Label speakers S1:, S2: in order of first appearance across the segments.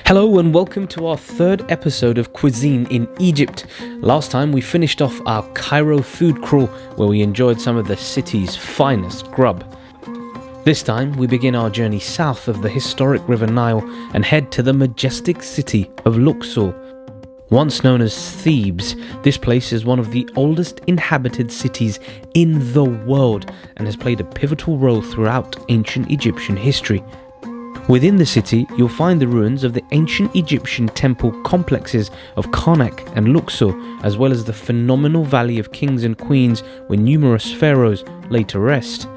S1: Hello and welcome to our third episode of Quizine in Egypt. Last time we finished off our Cairo food crawl where we enjoyed some of the city's finest grub. This time we begin our journey south of the historic River Nile and head to the majestic city of Luxor. Once known as Thebes, this place is one of the oldest inhabited cities in the world and has played a pivotal role throughout ancient Egyptian history. Within the city, you'll find the ruins of the ancient Egyptian temple complexes of Karnak and Luxor, as well as the phenomenal Valley of Kings and Queens where numerous pharaohs lay to rest.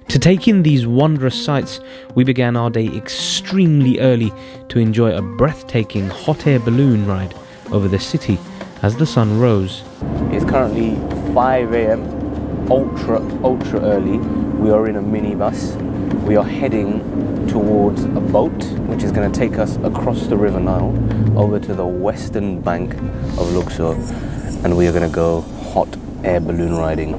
S1: To take in these wondrous sights, we began our day extremely early to enjoy a breathtaking hot air balloon ride over the city as the sun rose.
S2: It's currently 5 a.m, ultra early. We are in a minibus. We are heading towards a boat which is going to take us across the River Nile over to the western bank of Luxor, and we are going to go hot air balloon riding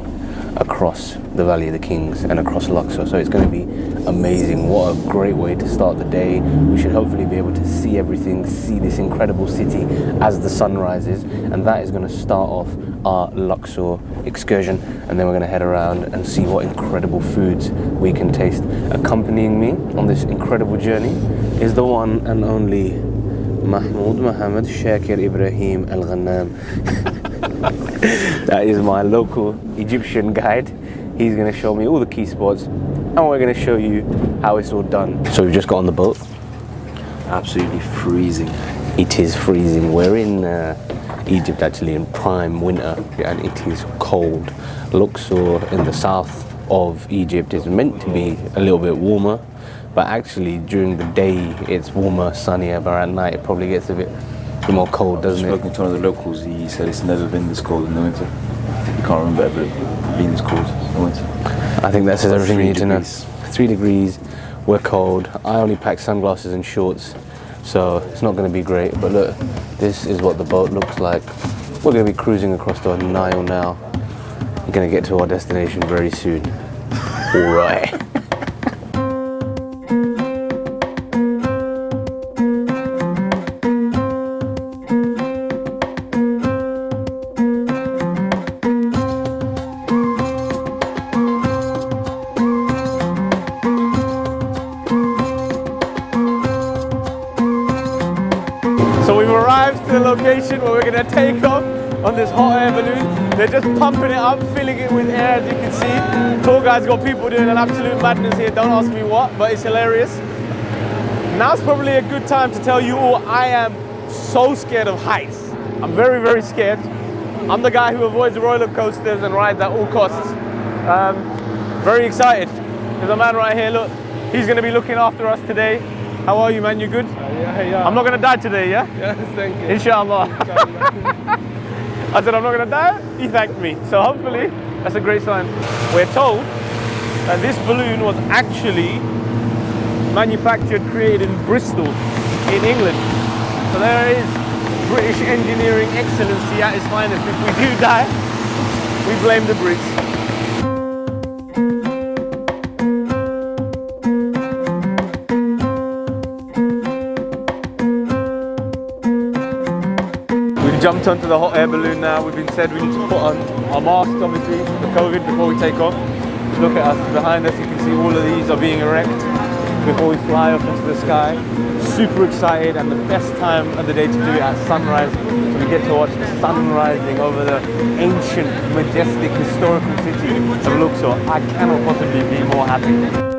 S2: across the Valley of the Kings and across Luxor. So it's going to be amazing. What a great way to start the day. We should hopefully be able to see everything, see this incredible city as the sun rises, and that is going to start off our Luxor excursion, and then we're going to head around and see what incredible foods we can taste. Accompanying me on this incredible journey is the one and only Mahmoud Mohammed Shakir Ibrahim Al Ghannam. That is my local Egyptian guide. He's going to show me all the key spots and we're going to show you how it's all done. So we've just got on the boat.
S3: Absolutely freezing.
S2: It is freezing. We're in Egypt actually in prime winter and it is cold. Luxor in the south of Egypt is meant to be a little bit warmer, but actually during the day it's warmer, sunnier, but at night it probably gets a bit more cold, doesn't it?
S3: I've spoken to one of the locals, he said it's never been this cold in the winter. You can't remember ever being this cold in the winter.
S2: I think that says everything you need to know. 3 degrees, we're cold. I only packed sunglasses and shorts, so it's not going to be great. But look, this is what the boat looks like. We're going to be cruising across the Nile now. We're going to get to our destination very soon. All right. So we've arrived to the location where we're going to take off on this hot air balloon. They're just pumping it up, filling it with air, as you can see. Tour guide's got people doing an absolute madness here, don't ask me what, but it's hilarious. Now's probably a good time to tell you all I am so scared of heights. I'm very, very scared. I'm the guy who avoids roller coasters and rides at all costs. Very excited. There's a man right here, look. He's going to be looking after us today. How are you, man? You good?
S4: Yeah.
S2: I'm not going to die today, yeah?
S4: Yes, thank you.
S2: Inshallah. I said I'm not going to die. He thanked me. So hopefully that's a great sign. We're told that this balloon was actually manufactured, created in Bristol in England. So there is British engineering excellency at its finest. If we do die, we blame the Brits. Jumped onto the hot air balloon now. We've been said we need to put on our masks, obviously, for COVID before we take off. Look at us behind us, you can see all of these are being erect before we fly off into the sky. Super excited, and the best time of the day to do it at sunrise. So we get to watch the sun rising over the ancient, majestic, historical city of Luxor. I cannot possibly be more happy.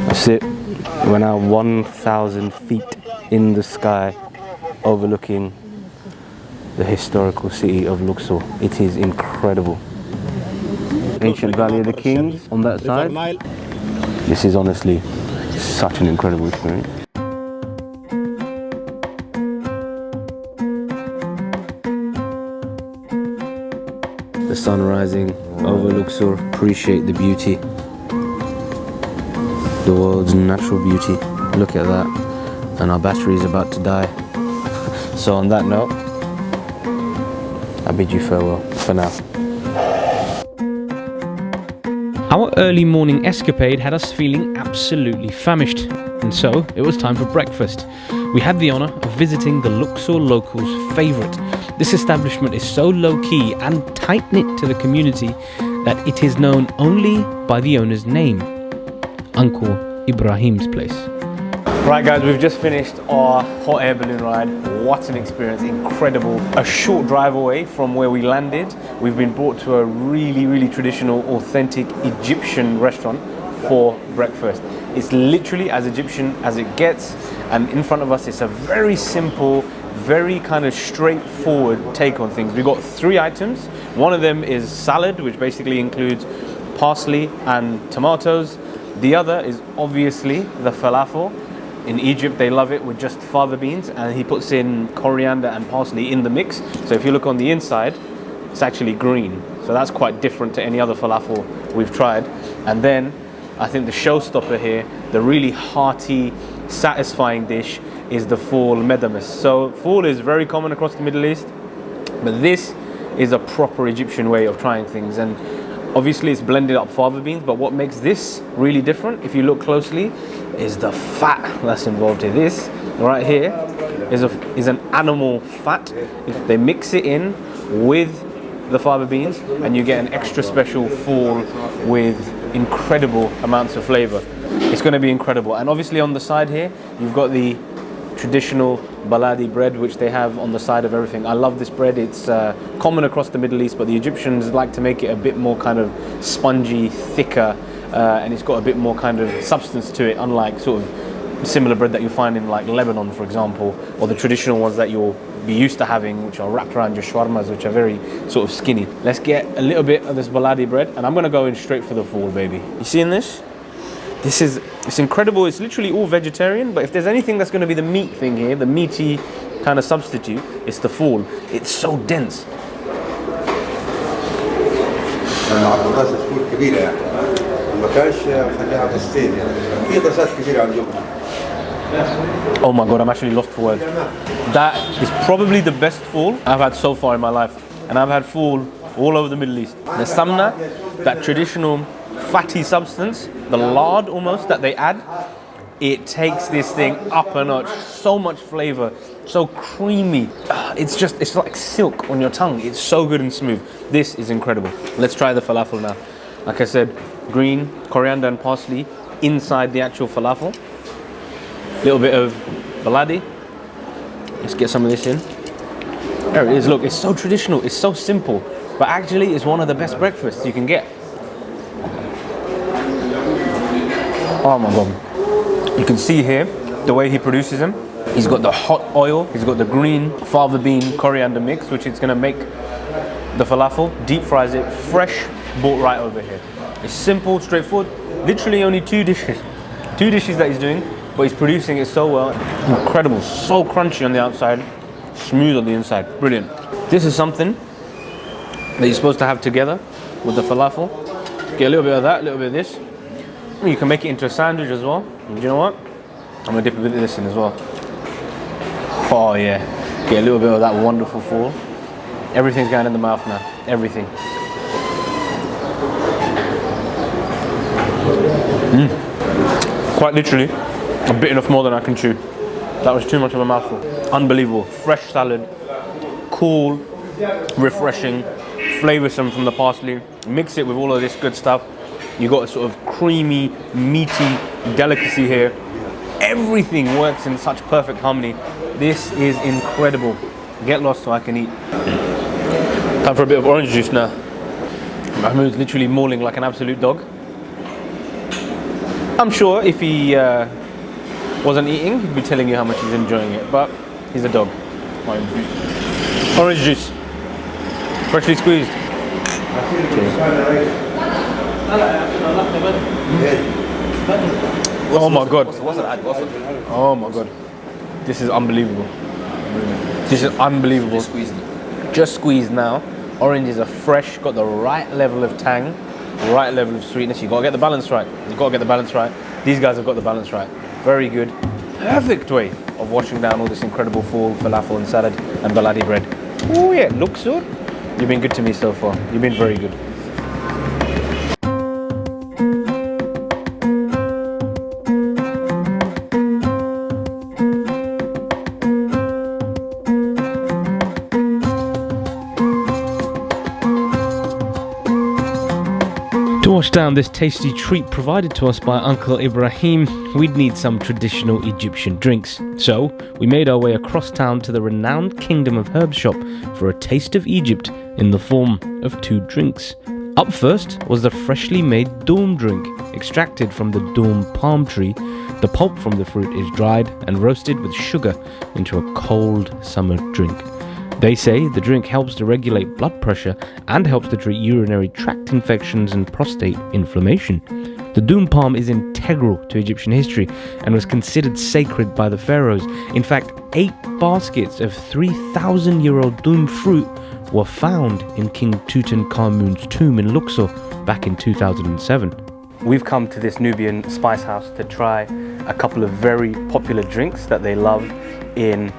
S2: That's it. We're now 1,000 feet in the sky overlooking the historical city of Luxor. It is incredible. Ancient Valley of the Kings on that side. This is honestly such an incredible experience. sun rising over Luxor. Appreciate the beauty. The world's natural beauty. Look at that. And our battery is about to die. So on that note, I bid you farewell for now.
S1: Our early morning escapade had us feeling absolutely famished, and so it was time for breakfast. We had the honour of visiting the Luxor locals' favourite. This establishment is so low-key and tight-knit to the community that it is known only by the owner's name, Uncle Ibrahim's place.
S2: Right guys, we've just finished our hot air balloon ride. What an experience, incredible. A short drive away from where we landed, we've been brought to a really traditional, authentic Egyptian restaurant for breakfast. It's literally as Egyptian as it gets, and in front of us it's a very simple, very kind of straightforward take on things. We've got 3 items. One of them is salad, which basically includes parsley and tomatoes. The other is obviously the falafel. In Egypt, they love it with just fava beans, and he puts in coriander and parsley in the mix. So if you look on the inside, it's actually green. So that's quite different to any other falafel we've tried. And then I think the showstopper here, the really hearty, satisfying dish, is the fool medames. So fool is very common across the Middle East, but this is a proper Egyptian way of trying things. And obviously it's blended up fava beans, but what makes this really different, if you look closely, is the fat that's involved here. This right here is an animal fat. They mix it in with the fava beans and you get an extra special fool with incredible amounts of flavor. It's going to be incredible. And obviously on the side here, you've got the traditional baladi bread, which they have on the side of everything. I love this bread. It's common across the Middle East, but the Egyptians like to make it a bit more kind of spongy, thicker, and it's got a bit more kind of substance to it, unlike sort of similar bread that you find in like Lebanon, for example, or the traditional ones that you'll be used to having, which are wrapped around your shawarmas, which are very sort of skinny. Let's get a little bit of this baladi bread, and I'm gonna go in straight for the fool, baby. You seeing this? It's incredible. It's literally all vegetarian, but if there's anything that's going to be the meat thing here, the meaty kind of substitute, it's the fool. It's so dense. Oh my god, I'm actually lost for words. That is probably the best fool I've had so far in my life, and I've had fool all over the Middle East. The samna, that traditional fatty substance, the lard almost that they add, it takes this thing up a notch. So much flavor, so creamy. It's like silk on your tongue. It's so good and smooth. This is incredible. Let's try the falafel now. Like I said, green coriander and parsley inside the actual falafel. Little bit of baladi. Let's get some of this in. There it is. Look, it's so traditional. It's so simple, but actually it's one of the best breakfasts you can get. Oh my god. You can see here the way he produces them. He's got the hot oil, he's got the green fava bean coriander mix, which is going to make the falafel, deep fries it, fresh, brought right over here. It's simple, straightforward, literally only 2 dishes. 2 dishes that he's doing, but he's producing it so well. Incredible, so crunchy on the outside, smooth on the inside, brilliant. This is something that you're supposed to have together with the falafel. Get a little bit of that, a little bit of this. You can make it into a sandwich as well. And you know what? I'm gonna dip a bit of this in as well. Oh yeah, get a little bit of that wonderful fool. Everything's going in the mouth now, everything. Quite literally, I've bitten off more than I can chew. That was too much of a mouthful. Unbelievable, fresh salad, cool, refreshing, flavoursome from the parsley. Mix it with all of this good stuff. You got a sort of creamy, meaty delicacy here. Everything works in such perfect harmony. This is incredible. Get lost so I can eat. Time for a bit of orange juice now. Mahmoud's literally mauling like an absolute dog. I'm sure if he wasn't eating, he'd be telling you how much he's enjoying it, but he's a dog. Orange juice, freshly squeezed. Cheers. Oh my god. Oh my god. This is unbelievable. This is unbelievable. Just squeezed now. Oranges are fresh, got the right level of tang, right level of sweetness. You gotta get the balance right. You gotta get the balance right. These guys have got the balance right. Very good. Perfect way of washing down all this incredible falafel and salad and baladi bread. Oh yeah, Luxor. You've been good to me so far. You've been very good.
S1: To wash down this tasty treat provided to us by Uncle Ibrahim, we'd need some traditional Egyptian drinks. So, we made our way across town to the renowned Kingdom of Herbs shop for a taste of Egypt in the form of 2 drinks. Up first was the freshly made doom drink, extracted from the doom palm tree. The pulp from the fruit is dried and roasted with sugar into a cold summer drink. They say the drink helps to regulate blood pressure and helps to treat urinary tract infections and prostate inflammation. The doom palm is integral to Egyptian history and was considered sacred by the pharaohs. In fact, 8 baskets of 3,000-year-old doom fruit were found in King Tutankhamun's tomb in Luxor back in 2007.
S2: We've come to this Nubian spice house to try a couple of very popular drinks that they love in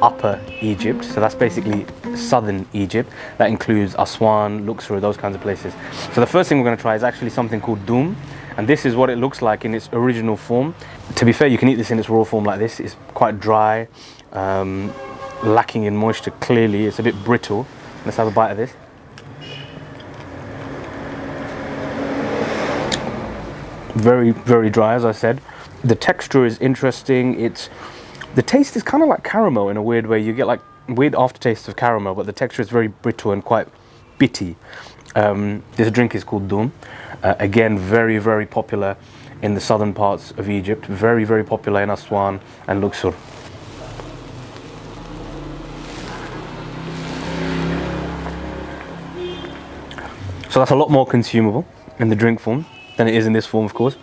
S2: Upper Egypt. So that's basically southern Egypt. That includes Aswan, Luxor, those kinds of places. So the first thing we're going to try is actually something called doom. And this is what it looks like in its original form. To be fair, you can eat this in its raw form like this. It's quite dry, lacking in moisture clearly. It's a bit brittle. Let's have a bite of this. Very, very dry, as I said. The texture is interesting. The taste is kind of like caramel in a weird way. You get like weird aftertaste of caramel, but the texture is very brittle and quite bitty. This drink is called doom. Again, very, very popular in the southern parts of Egypt. Very, very popular in Aswan and Luxor. So that's a lot more consumable in the drink form than it is in this form, of course.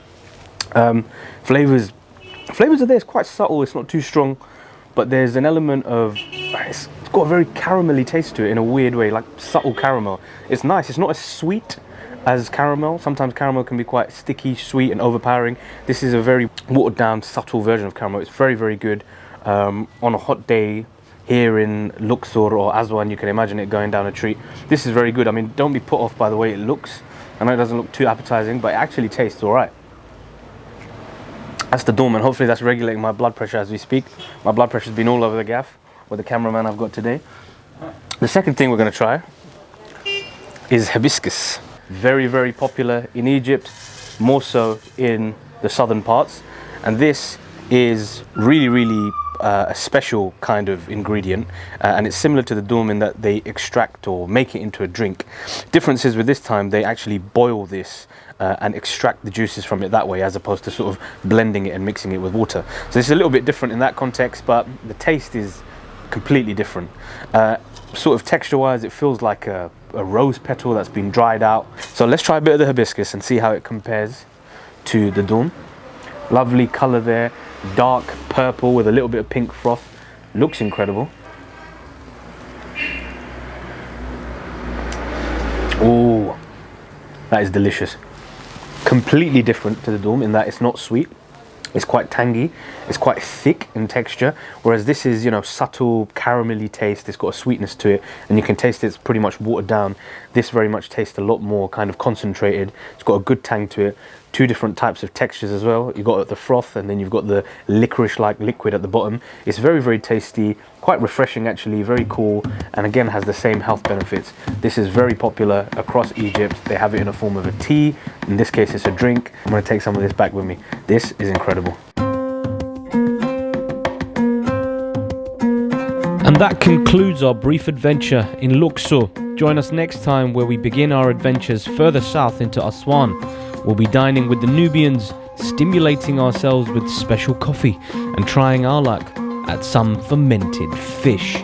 S2: Flavors are there. It's quite subtle. It's not too strong, but there's an element of it's got a very caramelly taste to it in a weird way, like subtle caramel. It's nice. It's not as sweet as caramel. Sometimes caramel can be quite sticky, sweet, and overpowering. This is a very watered down, subtle version of caramel. It's very, very good. On a hot day here in Luxor or Aswan, you can imagine it going down a treat. This is very good. I mean, don't be put off by the way it looks. I know it doesn't look too appetizing, but it actually tastes all right. That's the doom, and hopefully that's regulating my blood pressure as we speak. My blood pressure's been all over the gaff with the cameraman I've got today. The second thing we're going to try is hibiscus. Very, very popular in Egypt, more so in the southern parts. And this is really, really a special kind of ingredient, and it's similar to the doom in that they extract or make it into a drink. Difference is with this time they actually boil this and extract the juices from it that way, as opposed to sort of blending it and mixing it with water. So this is a little bit different in that context, but the taste is completely different. Sort of texture wise, it feels like a rose petal that's been dried out. So let's try a bit of the hibiscus and see how it compares to the doom. Lovely color there, dark purple with a little bit of pink froth. Looks incredible. Oh, that is delicious. Completely different to the doom in that it's not sweet. It's quite tangy, it's quite thick in texture, whereas this is, you know, subtle caramelly taste. It's got a sweetness to it, and you can taste it's pretty much watered down. This very much tastes a lot more kind of concentrated. It's got a good tang to it. 2 different types of textures as well. You've got the froth, and then you've got the licorice-like liquid at the bottom. It's very, very tasty, quite refreshing actually, very cool, and again has the same health benefits. This is very popular across Egypt. They have it in a form of a tea. In this case, it's a drink. I'm going to take some of this back with me. This is incredible.
S1: And that concludes our brief adventure in Luxor. Join us next time where we begin our adventures further south into Aswan. We'll be dining with the Nubians, stimulating ourselves with special coffee, and trying our luck at some fermented fish.